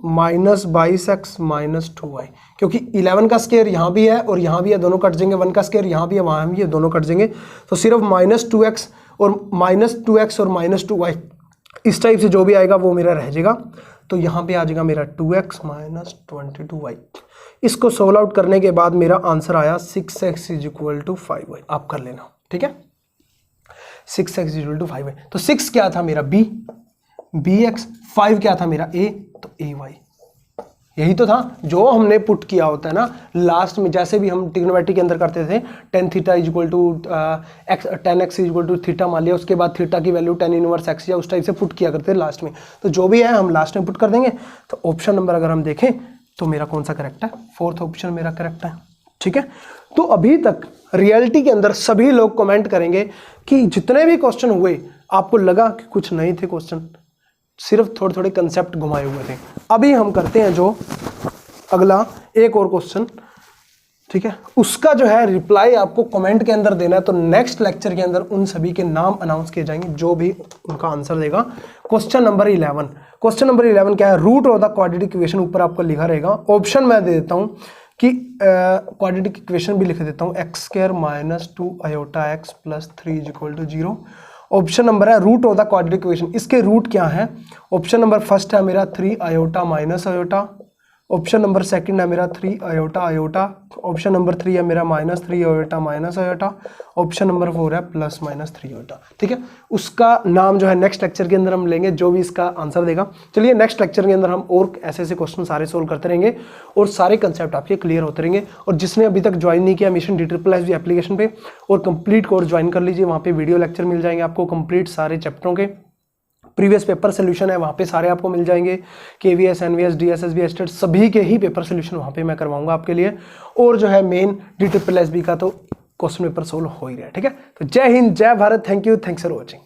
-22x - 2y, क्योंकि 11 का स्क्वायर यहाँ भी है और यहाँ भी है, दोनों कट जाएंगे, 1 का स्क्वायर यहाँ भी है वहाँ भी है, दोनों कट जाएंगे, तो सिर्फ -2x और -2y इस टाइप से जो भी आएगा वो मेरा रह जाएगा। तो यहाँ पे आ जाएगा मेरा 2x - 22y। इसको सोल्व आउट करने के बाद मेरा आंसर आया 6x = 5y। आप कर लेना, ठीक है, 6x = 5y। तो 6 क्या था मेरा bx, 5 क्या था मेरा a, तो ay। यही तो था जो हमने पुट किया होता है ना लास्ट में, जैसे भी हम ट्रिग्नोमेट्री के अंदर करते थे, tan θ = tan x = थीटा मान लिया, उसके बाद थीटा की वैल्यू tan इनवर्स x या उस टाइप से पुट किया करते थे लास्ट में। तो जो भी है हम लास्ट में पुट कर देंगे। तो ऑप्शन नंबर अगर हम देखें तो मेरा कौन सा करेक्ट है, 4th ऑप्शन मेरा करेक्ट है, ठीक है। तो अभी तक रियलिटी के अंदर सभी लोग कमेंट करेंगे कि जितने भी क्वेश्चन हुए आपको लगा कि कुछ नहीं थे क्वेश्चन, सिर्फ थोड़े थोड़े कंसेप्ट घुमाए हुए थे। अभी हम करते हैं जो अगला एक और क्वेश्चन, ठीक है, उसका जो है रिप्लाई आपको कमेंट के अंदर देना है। तो नेक्स्ट लेक्चर के अंदर उन सभी के नाम अनाउंस किए जाएंगे जो भी उनका आंसर देगा। क्वेश्चन नंबर 11, क्वेश्चन नंबर 11 क्या है, root of the quadratic equation, ऊपर आपको लिखा रहेगा। ऑप्शन मैं दे देता हूं कि क्वाड्रेटिक इक्वेशन भी लिख देता हूं, x² - 2 iota x + 3 = 0। Option number है root of the quadratic equation, इसके रूट क्या है। ऑप्शन नंबर फर्स्ट है मेरा 3 iota - iota, option number second है मेरा 3 iota iota, ऑप्शन नंबर 3 है मेरा -3 iota iota, ऑप्शन नंबर 4 है +-3 iota, ठीक है। उसका नाम जो है नेक्स्ट लेक्चर के अंदर हम लेंगे, जो भी इसका आंसर देगा। चलिए नेक्स्ट लेक्चर के अंदर हम और ऐसे ऐसे क्वेश्चन सारे सोल्व करते रहेंगे और सारे कंसेप्ट आपके क्लियर होते रहेंगे। और जिसने अभी तक ज्वाइन नहीं किया मिशन DSSB एप्लीकेशन पे, और कंप्लीट कोर्स ज्वाइन कर लीजिए, वहाँ पे वीडियो लेक्चर मिल जाएंगे आपको कंप्लीट सारे चैप्टरों के, प्रीवियस पेपर सोल्यूशन है वहाँ पे सारे आपको मिल जाएंगे, KVS, NVS, DSSB स्टेट सभी के ही पेपर सोल्यूशन वहाँ पे मैं करवाऊंगा आपके लिए। और जो है मेन DSSB का तो क्वेश्चन पेपर सोल्व हो ही रहा है, ठीक है। तो जय हिंद, जय Bharat, thank you, thanks for watching.